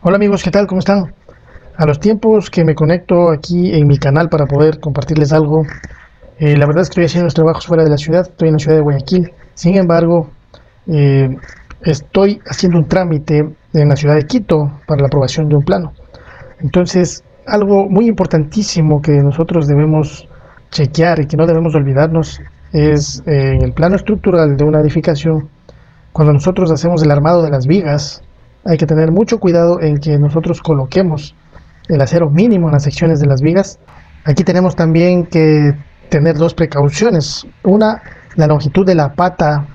Hola amigos, ¿qué tal? ¿Cómo están? A los tiempos que me conecto aquí en mi canal para poder compartirles algo, la verdad es que estoy haciendo los trabajos fuera de la ciudad, estoy en la ciudad de Guayaquil. Sin embargo, eh, estoy haciendo un trámite en la ciudad de Quito para la aprobación de un plano. Entonces, algo muy importantísimo que nosotros debemos chequear y que no debemos olvidarnos es en el plano estructural de una edificación. Cuando nosotros hacemos el armado de las vigas, hay que tener mucho cuidado en que nosotros coloquemos el acero mínimo en las secciones de las vigas. Aquí tenemos también que tener dos precauciones. Una, la longitud de la pata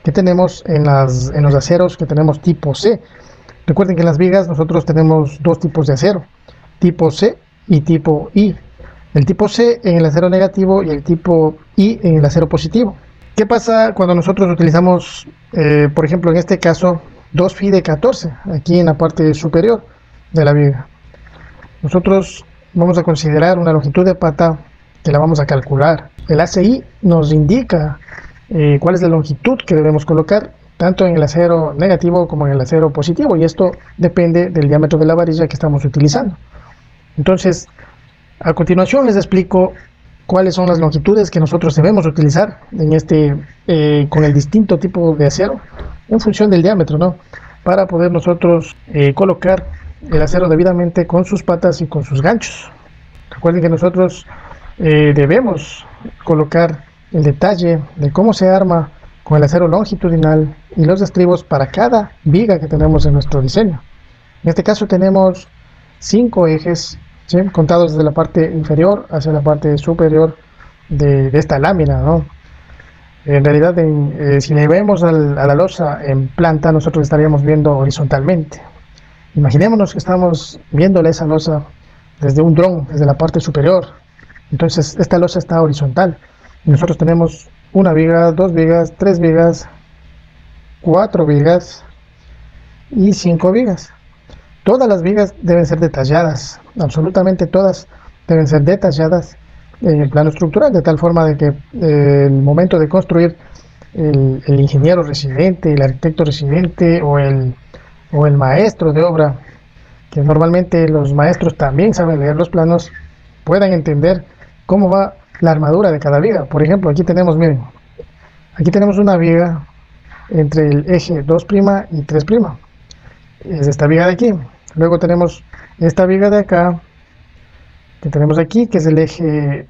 que tenemos en los aceros que tenemos tipo C. Recuerden que en las vigas nosotros tenemos dos tipos de acero, tipo C y tipo I. El tipo C en el acero negativo y el tipo I en el acero positivo. ¿Qué pasa cuando nosotros utilizamos, por ejemplo, en este caso, 2 phi de 14 aquí en la parte superior de la viga? Nosotros vamos a considerar una longitud de pata que la vamos a calcular. El ACI nos indica cuál es la longitud que debemos colocar tanto en el acero negativo como en el acero positivo, y esto depende del diámetro de la varilla que estamos utilizando. Entonces, a continuación les explico cuáles son las longitudes que nosotros debemos utilizar con el distinto tipo de acero en función del diámetro, ¿no? Para poder nosotros colocar el acero debidamente con sus patas y con sus ganchos. Recuerden que nosotros debemos colocar el detalle de cómo se arma con el acero longitudinal y los estribos para cada viga que tenemos en nuestro diseño. En este caso tenemos 5 ejes, ¿sí?, contados desde la parte inferior hacia la parte superior de esta lámina, ¿no? En realidad, si le vemos a la losa en planta, nosotros estaríamos viendo horizontalmente. Imaginémonos que estamos viéndole esa losa desde un dron, desde la parte superior. Entonces esta losa está horizontal y nosotros tenemos una viga, 2 vigas, 3 vigas, 4 vigas y 5 vigas. Todas las vigas deben ser detalladas, absolutamente todas deben ser detalladas en el plano estructural, de tal forma de que el momento de construir el ingeniero residente, el arquitecto residente o el maestro de obra, que normalmente los maestros también saben leer los planos, puedan entender cómo va la armadura de cada viga. Por ejemplo, aquí tenemos, miren, aquí tenemos una viga entre el eje 2' y 3'. Es esta viga de aquí. Luego tenemos esta viga de acá, que tenemos aquí, que es el eje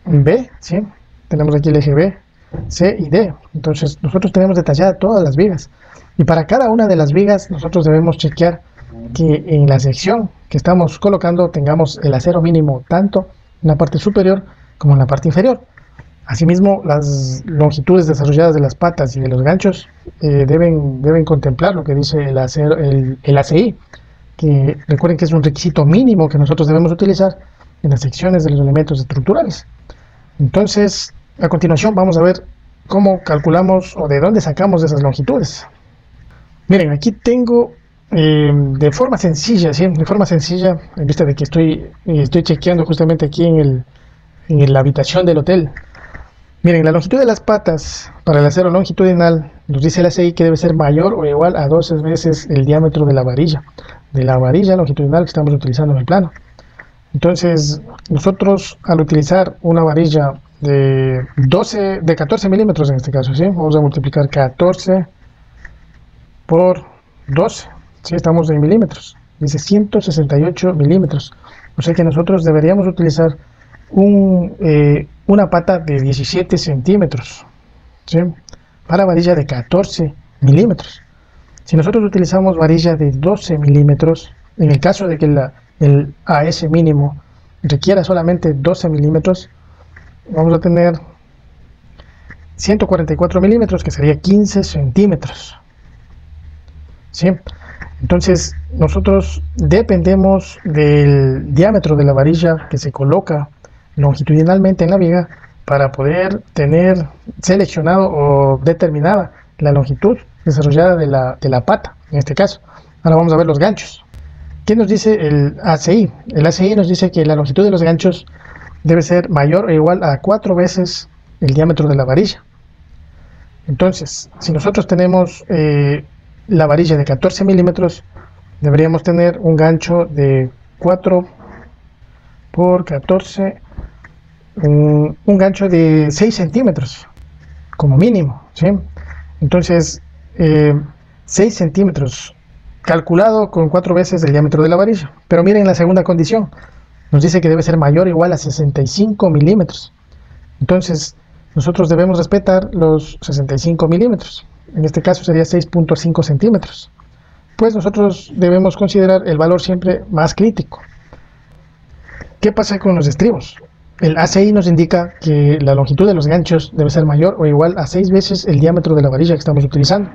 B, ¿sí? Tenemos aquí el eje B, C y D. Entonces nosotros tenemos detalladas todas las vigas. Y para cada una de las vigas nosotros debemos chequear que en la sección que estamos colocando tengamos el acero mínimo tanto en la parte superior como en la parte inferior. Asimismo, las longitudes desarrolladas de las patas y de los ganchos deben contemplar lo que dice el ACI, que recuerden que es un requisito mínimo que nosotros debemos utilizar en las secciones de los elementos estructurales. Entonces, a continuación vamos a ver cómo calculamos o de dónde sacamos esas longitudes. Miren, aquí tengo de forma sencilla, ¿sí?, de forma sencilla, en vista de que estoy chequeando justamente aquí en la habitación del hotel. Miren, la longitud de las patas para el acero longitudinal nos dice el ACI que debe ser mayor o igual a 12 veces el diámetro de la varilla longitudinal que estamos utilizando en el plano. Entonces, nosotros al utilizar una varilla de 14 milímetros en este caso, ¿sí?, vamos a multiplicar 14 por 12, ¿sí?, estamos en milímetros, dice 168 milímetros. O sea que nosotros deberíamos utilizar una pata de 17 centímetros, ¿sí?, para varilla de 14 milímetros. Si nosotros utilizamos varilla de 12 milímetros, en el caso de que el AS mínimo requiera solamente 12 milímetros, vamos a tener 144 milímetros, que sería 15 centímetros. ¿Sí? Entonces nosotros dependemos del diámetro de la varilla que se coloca longitudinalmente en la viga para poder tener seleccionado o determinada la longitud desarrollada de la pata, en este caso. Ahora vamos a ver los ganchos. ¿Qué nos dice el ACI? El ACI nos dice que la longitud de los ganchos debe ser mayor o igual a 4 veces el diámetro de la varilla. Entonces, si nosotros tenemos la varilla de 14 milímetros, deberíamos tener un gancho de 4 por 14, un gancho de 6 centímetros como mínimo, ¿sí? Entonces 6 centímetros calculado con 4 veces el diámetro de la varilla. Pero miren la segunda condición, nos dice que debe ser mayor o igual a 65 milímetros. Entonces nosotros debemos respetar los 65 milímetros, en este caso sería 6.5 centímetros. Pues nosotros debemos considerar el valor siempre más crítico. ¿Qué pasa con los estribos? El ACI nos indica que la longitud de los ganchos debe ser mayor o igual a 6 veces el diámetro de la varilla que estamos utilizando,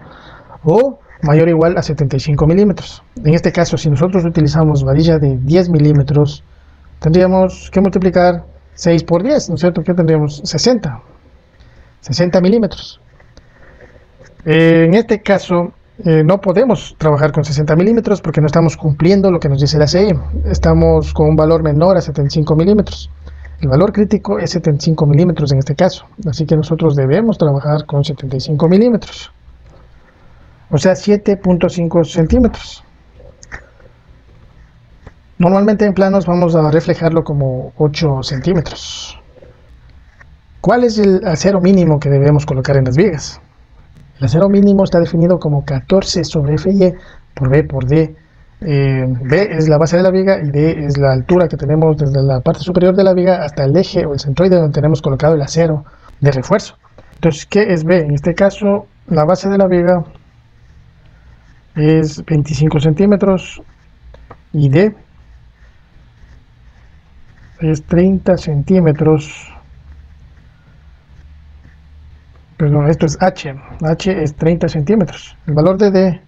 o mayor o igual a 75 milímetros. En este caso, si nosotros utilizamos varilla de 10 milímetros, tendríamos que multiplicar 6 por 10, ¿no es cierto? ¿Qué tendríamos? 60 milímetros. En este caso, no podemos trabajar con 60 milímetros porque no estamos cumpliendo lo que nos dice la ACI. Estamos con un valor menor a 75 milímetros. El valor crítico es 75 milímetros en este caso, así que nosotros debemos trabajar con 75 milímetros, o sea 7.5 centímetros. Normalmente en planos vamos a reflejarlo como 8 centímetros. ¿Cuál es el acero mínimo que debemos colocar en las vigas? El acero mínimo está definido como 14 sobre FY por B por D. B es la base de la viga y D es la altura que tenemos desde la parte superior de la viga hasta el eje o el centroide donde tenemos colocado el acero de refuerzo. Entonces, ¿qué es B? En este caso, la base de la viga es 25 centímetros y D es 30 centímetros. Perdón, esto es H. H es 30 centímetros. El valor de D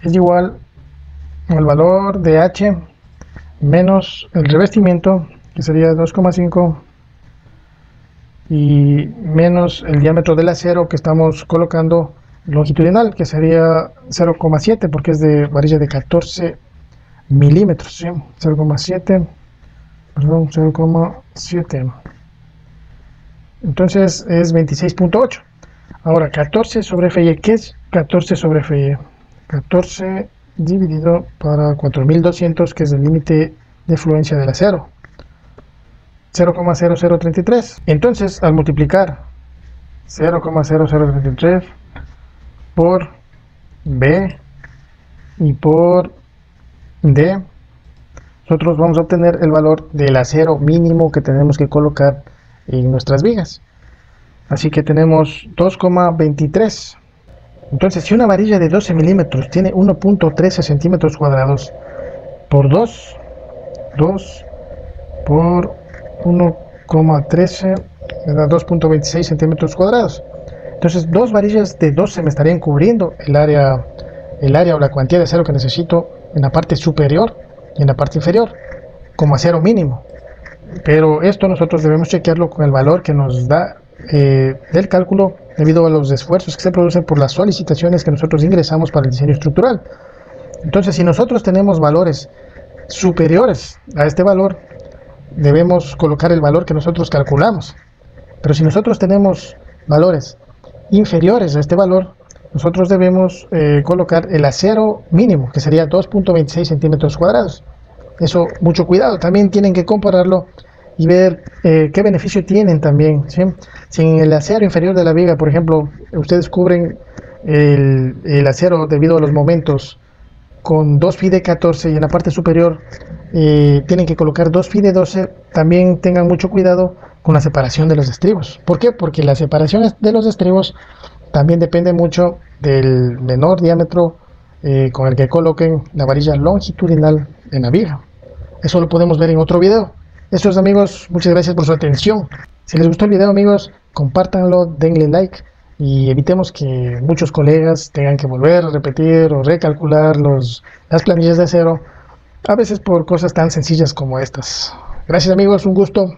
es igual al valor de H menos el revestimiento, que sería 2,5, y menos el diámetro del acero que estamos colocando longitudinal, que sería 0,7, porque es de varilla de 14 milímetros, ¿sí? 0,7, perdón, 0,7. Entonces es 26.8. Ahora, 14 sobre FY, ¿qué es 14 sobre FY? 14 dividido para 4200, que es el límite de fluencia del acero, 0,0033. Entonces, al multiplicar 0,0033 por B y por D, nosotros vamos a obtener el valor del acero mínimo que tenemos que colocar en nuestras vigas. Así que tenemos 2,23. Entonces, si una varilla de 12 milímetros tiene 1.13 centímetros cuadrados por 2 por 1,13, me da 2.26 centímetros cuadrados. Entonces, dos varillas de 12 me estarían cubriendo el área o la cuantía de acero que necesito en la parte superior y en la parte inferior, como acero mínimo. Pero esto nosotros debemos chequearlo con el valor que nos da del cálculo, debido a los esfuerzos que se producen por las solicitaciones que nosotros ingresamos para el diseño estructural. Entonces, si nosotros tenemos valores superiores a este valor, debemos colocar el valor que nosotros calculamos. Pero si nosotros tenemos valores inferiores a este valor, nosotros debemos colocar el acero mínimo, que sería 2.26 centímetros cuadrados. Eso, mucho cuidado, también tienen que compararlo y ver qué beneficio tienen también, ¿sí? Si en el acero inferior de la viga, por ejemplo, ustedes cubren el acero debido a los momentos con 2 phi de 14 y en la parte superior tienen que colocar 2 phi de 12, también tengan mucho cuidado con la separación de los estribos. ¿Por qué? Porque la separación de los estribos también depende mucho del menor diámetro con el que coloquen la varilla longitudinal en la viga. Eso lo podemos ver en otro video. Eso es, amigos, muchas gracias por su atención. Si les gustó el video, amigos, compártanlo, denle like y evitemos que muchos colegas tengan que volver a repetir o recalcular las planillas de acero, a veces por cosas tan sencillas como estas. Gracias, amigos, un gusto.